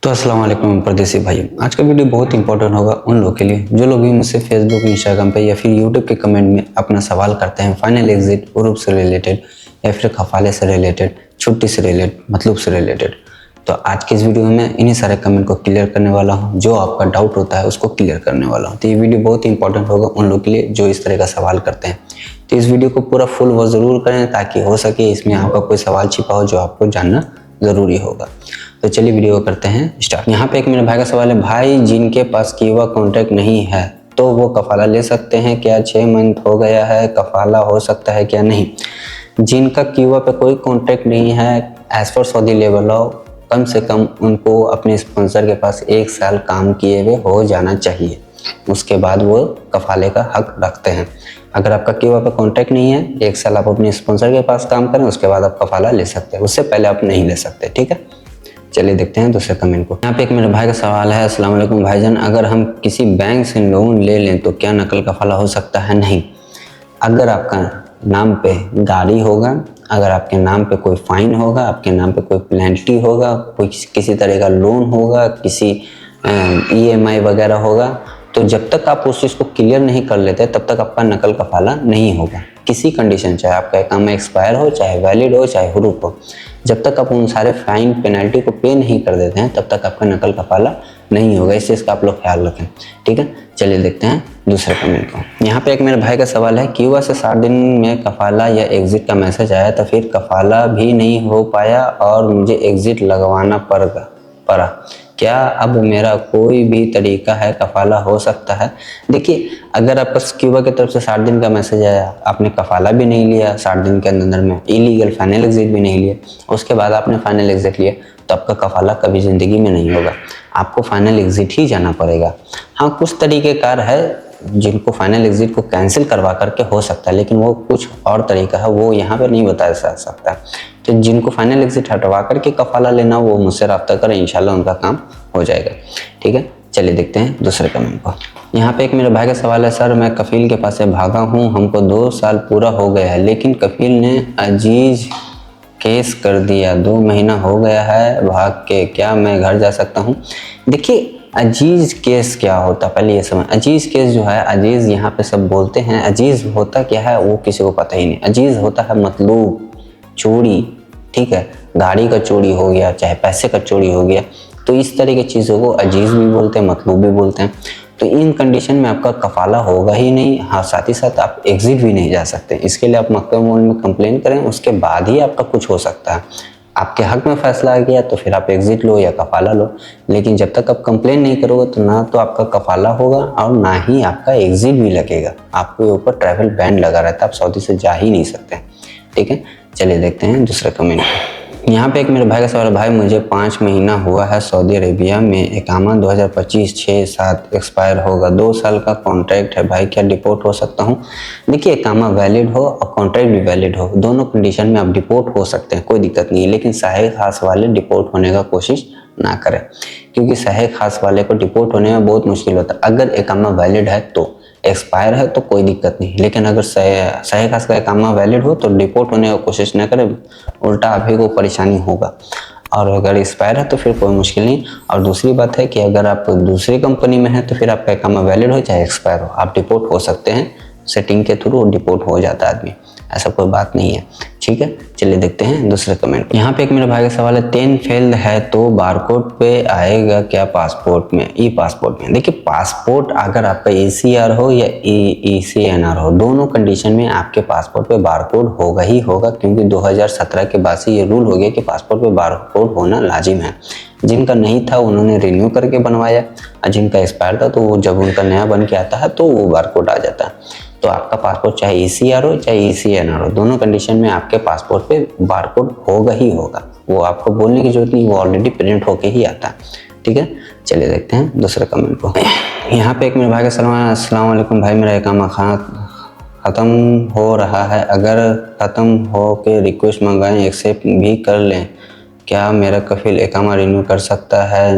तो अस्सलाम वालेकुम परदेसी भाइयों। आज का वीडियो बहुत इंपॉर्टेंट होगा उन लोगों के लिए जो लोग भी मुझसे फेसबुक, इंस्टाग्राम पे या फिर यूट्यूब के कमेंट में अपना सवाल करते हैं फाइनल एग्जिट, प्रूफ से रिलेटेड या फिर खफाले से रिलेटेड, छुट्टी से रिलेटेड, मतलब से रिलेटेड। तो आज की इस वीडियो में मैं इन्हीं सारे कमेंट को क्लियर करने वाला हूँ। जो आपका डाउट होता है उसको क्लियर करने वाला हूँ। तो ये वीडियो बहुत इंपॉर्टेंट होगा उन लोगों के लिए जो इस तरह का सवाल करते हैं। तो इस वीडियो को पूरा फुल वॉच ज़रूर करें ताकि हो सके इसमें आपका कोई सवाल छिपा हो जो आपको जानना ज़रूरी होगा। तो चलिए वीडियो को करते हैं स्टार्ट। यहाँ पे एक मेरे भाई का सवाल है, भाई जिनके पास कीवा कॉन्ट्रैक्ट नहीं है तो वो कफाला ले सकते हैं क्या? 6 मंथ हो गया है, कफाला हो सकता है क्या? नहीं, जिनका कीवा पे कोई कॉन्ट्रैक्ट नहीं है, as per Saudi labour law कम से कम उनको अपने स्पॉन्सर के पास 1 साल काम किए हुए हो जाना चाहिए, उसके बाद वो कफाले का हक रखते हैं। अगर आपका कीवा पे कॉन्ट्रैक्ट नहीं है, 1 साल आप अपने स्पॉन्सर के पास काम करें, उसके बाद आप कफाला ले सकते हैं, उससे पहले आप नहीं ले सकते। ठीक है, चलिए देखते हैं दूसरे कमेंट को। यहाँ पे एक मेरे भाई का सवाल है, अस्सलाम वालेकुम भाईजान, अगर हम किसी बैंक से लोन ले लें तो क्या नकल कफाला हो सकता है? नहीं, अगर आपका नाम पे गाड़ी होगा, अगर आपके नाम पे कोई फाइन होगा, आपके नाम पे कोई पेनल्टी होगा, कोई किसी तरह का लोन होगा, किसी EMI वगैरह होगा, तो जब तक आप उस चीज़ को क्लियर नहीं कर लेते तब तक आपका नकल कफाला नहीं होगा किसी कंडीशन, चाहे आपका अकाउंट एक्सपायर हो, चाहे वैलिड हो, चाहे हुरूफ हो। जब तक आप उन सारे फाइन पेनल्टी को पे नहीं कर देते हैं तब तक आपका नकल कफाला नहीं होगा। इस चीज़ का आप लोग ख्याल रखें। ठीक है, चलिए देखते हैं दूसरे कमेंट को। यहाँ पे एक मेरे भाई का सवाल है, क्यूबा से 60 दिन में कफाला या एग्जिट का मैसेज आया तो फिर कफाला भी नहीं हो पाया और मुझे एग्जिट लगवाना पड़ा, क्या अब मेरा कोई भी तरीका है, कफाला हो सकता है? देखिए, अगर आपका क्यूबा की तरफ से 60 दिन का मैसेज आया, आपने कफाला भी नहीं लिया 60 दिन के अंदर में, इलीगल फाइनल एग्जिट भी नहीं लिया, उसके बाद आपने फाइनल एग्जिट लिया, तो आपका कफाला कभी ज़िंदगी में नहीं होगा, आपको फाइनल एग्जिट ही जाना पड़ेगा। हाँ, कुछ तरीक़ेकार है जिनको फाइनल एग्जिट को कैंसिल करवा करके हो सकता है, लेकिन वो कुछ और तरीका है, वो यहाँ पर नहीं बताया जा सकता। तो जिनको फाइनल एग्जिट हटवा करके कफाला लेना, वो मुझसे रब्ता करें, इंशाल्लाह उनका काम हो जाएगा। ठीक है, चलिए देखते हैं दूसरे कमेंट को। यहाँ पे एक मेरे भाई का सवाल है, सर मैं कफील के पास से भागा हूँ, हमको 2 साल पूरा हो गया है, लेकिन कफील ने अजीज केस कर दिया, 2 महीना हो गया है भाग के, क्या मैं घर जा सकता हूँ? देखिए, अजीज केस क्या होता है पहले ये समझ। अजीज केस जो है, अजीज यहाँ पे सब बोलते हैं, अजीज होता क्या है वो किसी को पता ही नहीं। अजीज होता है मतलूब, चोरी। ठीक है, गाड़ी का चोरी हो गया, चाहे पैसे का चोरी हो गया, तो इस तरह की चीज़ों को अजीज भी बोलते हैं, मतलूब भी बोलते हैं। तो इन कंडीशन में आपका कफाला होगा ही नहीं। हाँ, साथ ही साथ आप एग्जिट भी नहीं जा सकते। इसके लिए आप मकतब मोल में कंप्लेन करें, उसके बाद ही आपका कुछ हो सकता है। आपके हक में फैसला आ गया तो फिर आप एग्जिट लो या कफाला लो, लेकिन जब तक आप कंप्लेन नहीं करोगे तो ना तो आपका कफाला होगा और ना ही आपका एग्जिट भी लगेगा। आपके ऊपर ट्रैवल बैन लगा रहता है, आप सऊदी से जा ही नहीं सकते। ठीक है, चलिए देखते हैं दूसरा कमेंट। यहाँ पे एक मेरे भाई का सवाल है, भाई मुझे 5 महीना हुआ है सऊदी अरेबिया में, इकामा 2025 6/7 एक्सपायर होगा, 2 साल का कॉन्ट्रैक्ट है, भाई क्या डिपोर्ट हो सकता हूँ? देखिए, इकामा वैलिड हो और कॉन्ट्रैक्ट भी वैलिड हो, दोनों कंडीशन में आप डिपोर्ट हो सकते हैं, कोई दिक्कत नहीं है, लेकिन सहाय खास वाले डिपोर्ट होने का कोशिश ना करें, क्योंकि सहाय खास वाले को डिपोर्ट होने में बहुत मुश्किल होता है। अगर इकामा वैलिड है तो, एक्सपायर है तो कोई दिक्कत नहीं, लेकिन अगर सही खास का इकामा वैलिड हो तो डिपोर्ट होने की कोशिश न करें, उल्टा आप ही को परेशानी होगा। और अगर एक्सपायर है तो फिर कोई मुश्किल नहीं। और दूसरी बात है कि अगर आप दूसरी कंपनी में हैं तो फिर आपका इकामा वैलिड हो चाहे एक्सपायर हो, आप डिपोर्ट हो सकते हैं, सेटिंग के थ्रू डिपोर्ट हो जाता है आदमी, ऐसा कोई बात नहीं है। ठीक है, चलिए देखते हैं दूसरे कमेंट। यहाँ पे एक मेरे भाई का सवाल है, 10 फेल है तो बारकोड पे आएगा क्या पासपोर्ट में, ई पासपोर्ट में? देखिए, पासपोर्ट अगर आपका ECR हो या ECNR हो, दोनों कंडीशन में आपके पासपोर्ट पे बारकोड होगा ही होगा, क्योंकि 2017 के बाद से ये रूल हो गया कि पासपोर्ट पे बारकोड होना लाजिम है। जिनका नहीं था उन्होंने रिन्यू करके बनवाया, और जिनका एक्सपायर था तो वो जब उनका नया बन के आता है तो वो बारकोड आ जाता है। तो आपका पासपोर्ट चाहे ECR हो चाहे ECNR हो, दोनों कंडीशन में आपके पासपोर्ट पे बारकोड होगा ही होगा, वो आपको बोलने की जरूरत नहीं, वो ऑलरेडी प्रिंट होके ही आता है। ठीक है, चलिए देखते हैं दूसरे कमेंट को। यहाँ पे एक मेरे भाई का सवाल है, अस्सलाम वालेकुम भाई, मेरा इकामा ख़त्म हो रहा है, अगर ख़त्म हो के रिक्वेस्ट मंगाएं एक्सेप्ट भी कर लें, क्या मेरा कफील इकामा रिन्यू कर सकता है?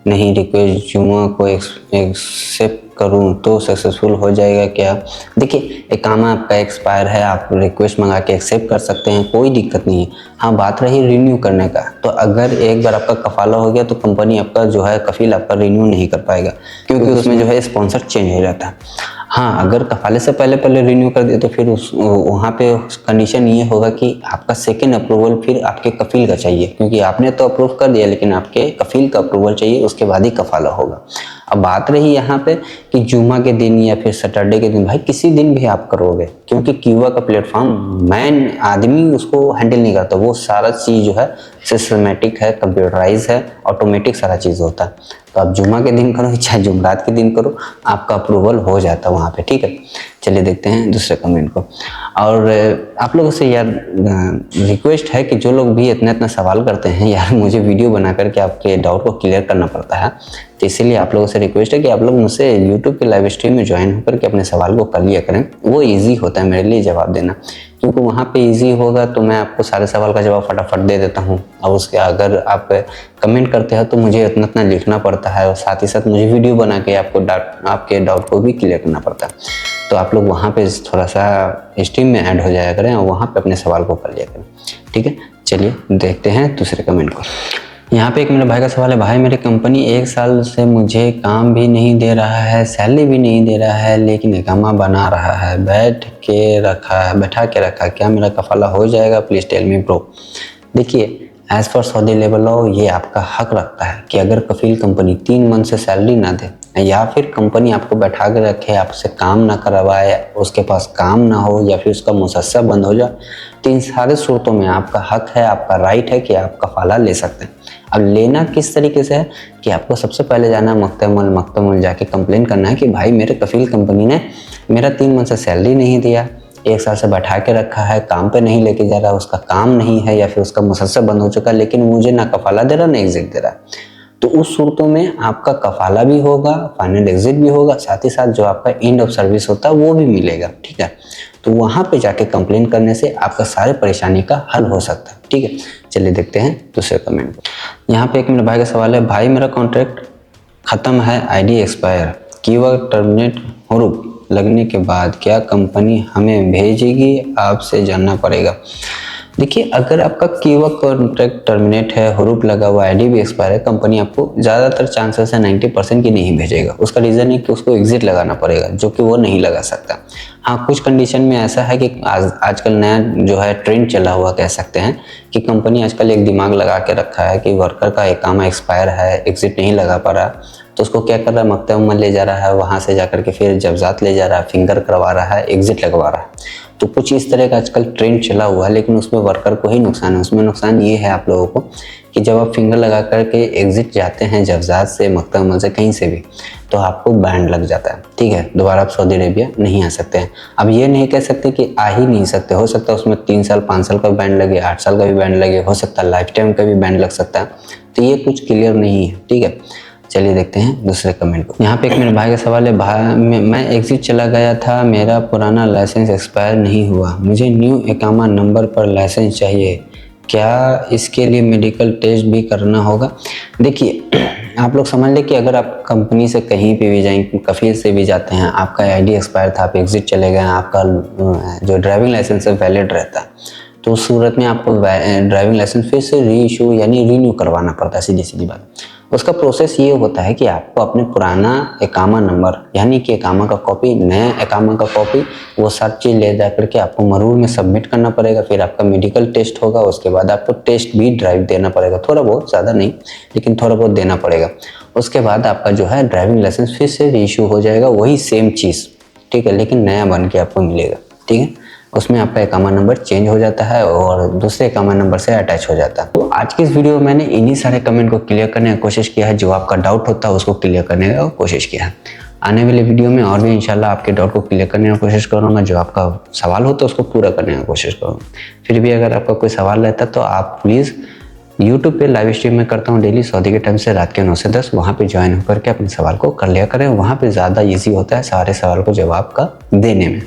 नहीं, रिक्वेस्ट जुमा को एक्सेप्ट करूं तो सक्सेसफुल हो जाएगा क्या? देखिए, इकामा आपका एक्सपायर है, आप रिक्वेस्ट मंगा के एक्सेप्ट कर सकते हैं, कोई दिक्कत नहीं है। हाँ, बात रही रिन्यू करने का, तो अगर एक बार आपका कफाला हो गया तो कंपनी आपका जो है कफील आपका रिन्यू नहीं कर पाएगा, क्योंकि उसमें जो है स्पॉन्सर चेंज हो जाता है। हाँ, अगर कफाले से पहले रिन्यू कर दिए तो फिर वहाँ पे कंडीशन ये होगा कि आपका सेकेंड अप्रूवल फिर आपके कफील का चाहिए, क्योंकि आपने तो अप्रूव कर दिया लेकिन आपके कफील का अप्रूवल चाहिए, उसके बाद ही कफाला होगा। अब बात रही यहाँ पे कि जुमा के दिन या फिर सैटरडे के दिन, भाई किसी दिन भी आप करोगे, क्योंकि क्यूबा का प्लेटफॉर्म मैन आदमी उसको हैंडल नहीं करता, वो सारा चीज़ जो है सिस्टमेटिक है, कंप्यूटराइज है, ऑटोमेटिक सारा चीज़ होता है। तो आप जुमा के दिन करो चाहे जुमरात के दिन करो, आपका अप्रूवल हो जाता है वहाँ पे, ठीक है। चलिए देखते हैं दूसरे कमेंट को। और आप लोगों से यार रिक्वेस्ट है कि जो लोग भी इतना सवाल करते हैं यार, मुझे वीडियो बना करके आपके डाउट को क्लियर करना पड़ता है, तो इसीलिए आप लोगों से रिक्वेस्ट है कि आप लोग मुझसे यूट्यूब के लाइव स्ट्रीम में ज्वाइन होकर के अपने सवाल को कर लिया करें। वो ईजी होता है मेरे लिए जवाब देना, क्योंकि वहाँ पे इजी होगा तो मैं आपको सारे सवाल का जवाब फटाफट दे देता हूँ। अब उसके अगर आप कमेंट करते हो तो मुझे इतना लिखना पड़ता है, और साथ ही साथ मुझे वीडियो बना के आपके डाउट को भी क्लियर करना पड़ता है। तो आप लोग वहाँ पे थोड़ा सा स्ट्रीम में ऐड हो जाया करें और वहाँ पे अपने सवाल को कर लिया करें, ठीक है। चलिए देखते हैं दूसरे कमेंट को। यहाँ पे एक मेरे भाई का सवाल है, भाई मेरी कंपनी 1 साल से मुझे काम भी नहीं दे रहा है, सैलरी भी नहीं दे रहा है, लेकिन इकामा बना रहा है, बैठा के रखा, क्या मेरा कफाला हो जाएगा? Please tell me bro. देखिए, as per Saudi labour law ये आपका हक रखता है कि अगर कफील कंपनी 3 मंथ से सैलरी ना दे, या फिर कंपनी आपको बैठा के रखे, आपसे काम ना करवाए, उसके पास काम ना हो, या फिर उसका मुसस्सा बंद हो जाए, तो इन सारे सूरतों में आपका हक है, आपका राइट है कि आप कफाला ले सकते हैं। अब लेना किस तरीके से है कि आपको सबसे पहले जाना है मकतमुल जाके कंप्लेन करना है कि भाई मेरे कफील कंपनी ने मेरा 3 मंथ से सैलरी नहीं दिया, 1 साल से बैठा के रखा है, काम पे नहीं लेके जा रहा, उसका काम नहीं है, या फिर उसका मुसस्सा बंद हो चुका है, लेकिन मुझे ना कफाला दे रहा ना एग्जिट दे रहा। तो उस सूरतों में आपका कफाला भी होगा, फाइनल एग्जिट भी होगा, साथ ही साथ जो आपका एंड ऑफ सर्विस होता है वो भी मिलेगा, ठीक है। तो वहाँ पे जाके कंप्लेन करने से आपका सारे परेशानी का हल हो सकता है, ठीक है। चलिए देखते हैं दूसरे कमेंट को। यहाँ पे एक मेरे भाई का सवाल है, भाई मेरा कॉन्ट्रैक्ट ख़त्म है, आईडी एक्सपायर, कीवर्ड टर्मिनेट हरूफ लगने के बाद क्या कंपनी हमें भेजेगी? आपसे जानना पड़ेगा। देखिए, अगर आपका कीवर्ड कॉन्ट्रैक्ट टर्मिनेट है, हरूफ लगा हुआ, आईडी भी एक्सपायर है, कंपनी आपको ज़्यादातर चांसेस है 90% की नहीं भेजेगा। उसका रीज़न है कि उसको एग्जिट लगाना पड़ेगा, जो कि वो नहीं लगा सकता। हाँ, कुछ कंडीशन में ऐसा है कि आजकल नया जो है ट्रेंड चला हुआ कह सकते हैं कि कंपनी आजकल एक दिमाग लगा के रखा है कि वर्कर का इकामा एक्सपायर है, एग्जिट नहीं लगा पा रहा, तो उसको क्या कर रहा है, मकतब ले जा रहा है, वहाँ से जाकर के फिर जब्जात ले जा रहा है, फिंगर करवा रहा है, एग्जिट लगवा रहा है। तो कुछ इस तरह का आजकल ट्रेंड चला हुआ है, लेकिन उसमें वर्कर को ही नुकसान है। उसमें नुकसान ये है आप लोगों को कि जब आप फिंगर लगा करके एग्जिट जाते हैं जब्जात से, मकतब से, कहीं से भी, तो आपको बैन लग जाता है, ठीक है। दोबारा आप सऊदी अरेबिया नहीं आ सकते हैं। अब ये नहीं कह सकते कि आ ही नहीं सकते, हो सकता है उसमें 3 साल 5 साल का बैन लगे, 8 साल का भी बैन लगे, हो सकता है लाइफ टाइम का भी बैन लग सकता है। तो ये कुछ क्लियर नहीं है, ठीक है। चलिए देखते हैं दूसरे कमेंट को। यहाँ पे एक मेरे भाई का सवाल है, भाई मैं एग्जिट चला गया था, मेरा पुराना लाइसेंस एक्सपायर नहीं हुआ, मुझे न्यू इकामा नंबर पर लाइसेंस चाहिए, क्या इसके लिए मेडिकल टेस्ट भी करना होगा? देखिए, आप लोग समझ लें कि अगर आप कंपनी से कहीं पे भी जाएं, कफील से भी जाते हैं, आपका आईडी एक्सपायर था, आप एग्जिट चले गए, आपका जो ड्राइविंग लाइसेंस है वैलिड रहता है, तो उस सूरत में आपको ड्राइविंग लाइसेंस फिर से री इशू यानी रीन्यू करवाना पड़ता है। सीधी बात, उसका प्रोसेस ये होता है कि आपको अपने पुराना इकामा नंबर यानी कि इकामा का कॉपी, नया इकामा का कॉपी, वो सब चीज़ ले जा करके आपको मरूर में सबमिट करना पड़ेगा। फिर आपका मेडिकल टेस्ट होगा, उसके बाद आपको टेस्ट भी ड्राइव देना पड़ेगा, थोड़ा बहुत, ज़्यादा नहीं लेकिन थोड़ा बहुत देना पड़ेगा। उसके बाद आपका जो है ड्राइविंग लाइसेंस फिर से री इशू हो जाएगा, वही सेम चीज़, ठीक है, लेकिन नया बन के आपको मिलेगा, ठीक है। उसमें आपका इकामा नंबर चेंज हो जाता है और दूसरे इकामा नंबर से अटैच हो जाता है। तो आज की इस वीडियो में मैंने इन्हीं सारे कमेंट को क्लियर करने की कोशिश किया है, जो आपका डाउट होता है उसको क्लियर करने की कोशिश किया है। आने वाले वीडियो में और भी इंशाल्लाह आपके डाउट को क्लियर करने की कोशिश करूँगा, जो आपका सवाल होता है उसको पूरा करने की कोशिश करूँगा। फिर भी अगर आपका कोई सवाल रहता है तो आप प्लीज़ यूट्यूब पे लाइव स्ट्रीम में करता हूँ डेली सऊदी के टाइम से रात के 9 से 10, वहाँ पे ज्वाइन होकर के अपने सवाल को कर लिया करें। वहाँ पे ज़्यादा ईजी होता है सारे सवाल को जवाब का देने में।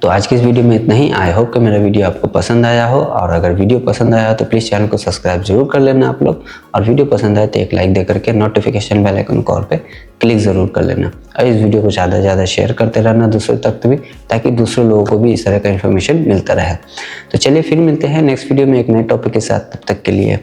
तो आज की इस वीडियो में इतना ही। आई होप कि मेरा वीडियो आपको पसंद आया हो, और अगर वीडियो पसंद आया हो तो प्लीज़ चैनल को सब्सक्राइब जरूर कर लेना आप लोग, और वीडियो पसंद आए तो एक लाइक दे करके नोटिफिकेशन बेल आइकन को ऑल पे क्लिक ज़रूर कर लेना, और इस वीडियो को ज़्यादा से ज़्यादा शेयर करते रहना दूसरों तक भी, ताकि दूसरे लोगों को भी इस तरह का इन्फॉर्मेशन मिलता रहे। तो चलिए फिर मिलते हैं नेक्स्ट वीडियो में एक नए टॉपिक के साथ, तब तक के लिए